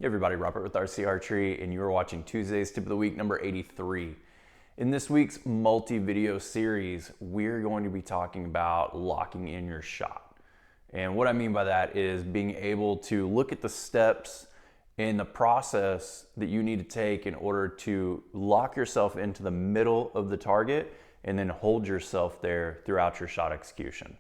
Hey everybody, Robert with RC Archery, and you're watching Tuesday's Tip of the Week number 83. In this week's multi-video series, we're going to be talking about locking in your shot. And what I mean by that is being able to look at the steps in the process that you need to take in order to lock yourself into the middle of the target and then hold yourself there throughout your shot execution.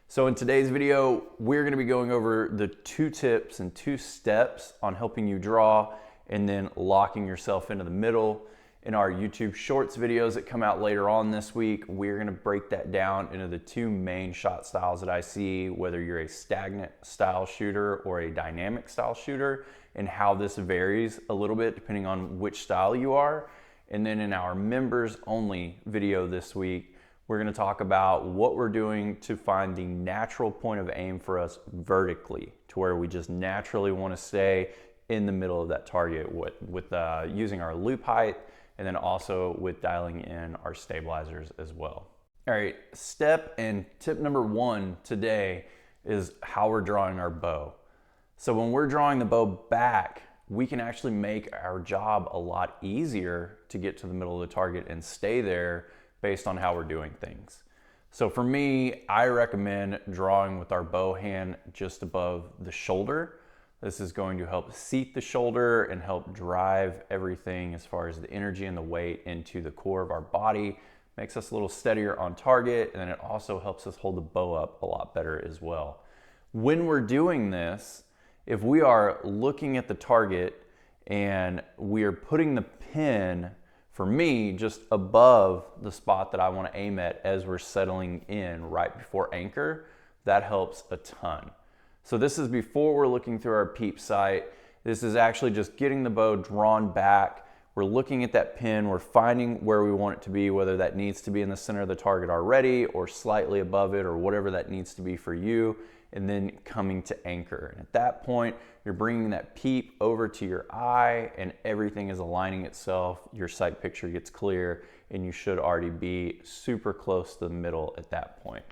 So in today's video, we're going to be going over the 2 tips and 2 steps on helping you draw and then locking yourself into the middle. In our YouTube Shorts videos that come out later on this week, we're going to break that down into the 2 main shot styles that I see, whether you're a stagnant style shooter or a dynamic style shooter, and how this varies a little bit depending on which style you are. And then in our members only video this week, we're going to talk about what we're doing to find the natural point of aim for us vertically, to where we just naturally want to stay in the middle of that target with using our loop height, and then also with dialing in our stabilizers as well. All right, step and tip number 1 today is how we're drawing our bow. So when we're drawing the bow back, we can actually make our job a lot easier to get to the middle of the target and stay there based on how we're doing things. So for me, I recommend drawing with our bow hand just above the shoulder. This is going to help seat the shoulder and help drive everything as far as the energy and the weight into the core of our body. Makes us a little steadier on target, and then it also helps us hold the bow up a lot better as well. When we're doing this, if we are looking at the target and we are putting the pin, for me, just above the spot that I want to aim at as we're settling in right before anchor, that helps a ton. So this is before we're looking through our peep sight. This is actually just getting the bow drawn back. We're looking at that pin, we're finding where we want it to be, whether that needs to be in the center of the target already or slightly above it or whatever that needs to be for you, and then coming to anchor. And at that point, you're bringing that peep over to your eye and everything is aligning itself. Your sight picture gets clear and you should already be super close to the middle at that point.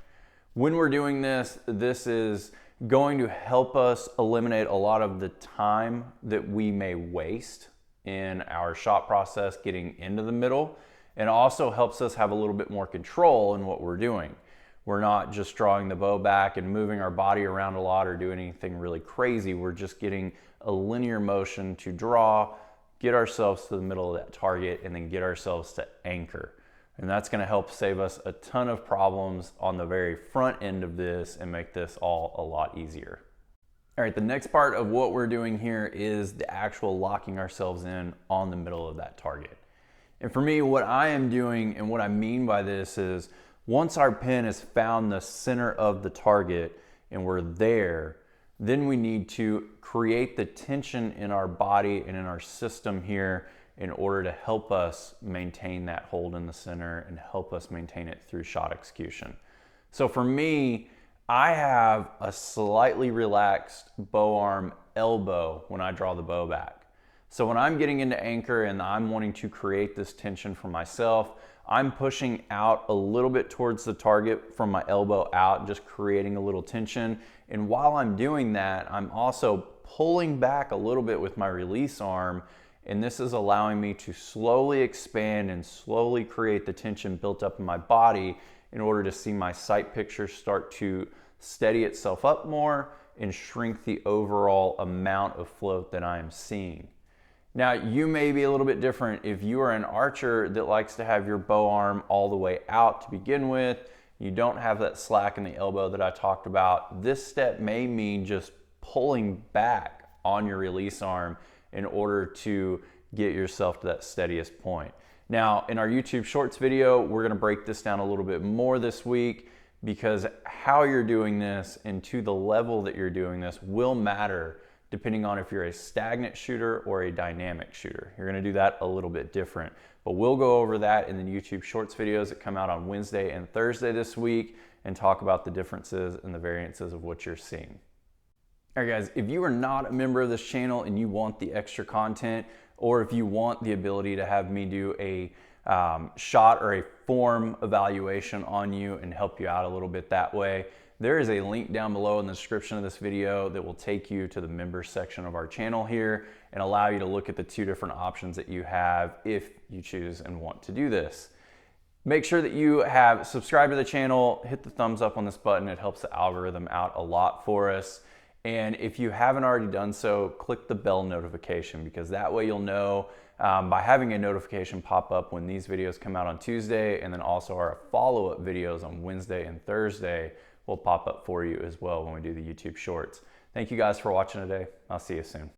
When we're doing this, this is going to help us eliminate a lot of the time that we may waste in our shot process getting into the middle, and also helps us have a little bit more control in what we're doing. We're not just drawing the bow back and moving our body around a lot or doing anything really crazy. We're just getting a linear motion to draw, get ourselves to the middle of that target, and then get ourselves to anchor. And that's going to help save us a ton of problems on the very front end of this and make this all a lot easier. All right, the next part of what we're doing here is the actual locking ourselves in on the middle of that target. And for me, what I am doing and what I mean by this is, once our pin has found the center of the target and we're there, then we need to create the tension in our body and in our system here in order to help us maintain that hold in the center and help us maintain it through shot execution. So for me, I have a slightly relaxed bow arm elbow when I draw the bow back. So when I'm getting into anchor and I'm wanting to create this tension for myself, I'm pushing out a little bit towards the target from my elbow out, just creating a little tension. And while I'm doing that, I'm also pulling back a little bit with my release arm. And this is allowing me to slowly expand and slowly create the tension built up in my body in order to see my sight picture start to steady itself up more and shrink the overall amount of float that I am seeing. Now, you may be a little bit different. If you are an archer that likes to have your bow arm all the way out to begin with, you don't have that slack in the elbow that I talked about, this step may mean just pulling back on your release arm in order to get yourself to that steadiest point. Now, in our YouTube Shorts video, we're gonna break this down a little bit more this week, because how you're doing this and to the level that you're doing this will matter depending on if you're a stagnant shooter or a dynamic shooter. You're gonna do that a little bit different, but we'll go over that in the YouTube Shorts videos that come out on Wednesday and Thursday this week and talk about the differences and the variances of what you're seeing. All right guys, if you are not a member of this channel and you want the extra content, or if you want the ability to have me do a shot or a form evaluation on you and help you out a little bit that way, there is a link down below in the description of this video that will take you to the members section of our channel here and allow you to look at the 2 different options that you have if you choose and want to do this. Make sure that you have subscribed to the channel, hit the thumbs up on this button. It helps the algorithm out a lot for us. And if you haven't already done so, click the bell notification, because that way you'll know by having a notification pop up when these videos come out on Tuesday, and then also our follow-up videos on Wednesday and Thursday will pop up for you as well when we do the YouTube shorts. Thank you guys for watching today. I'll see you soon.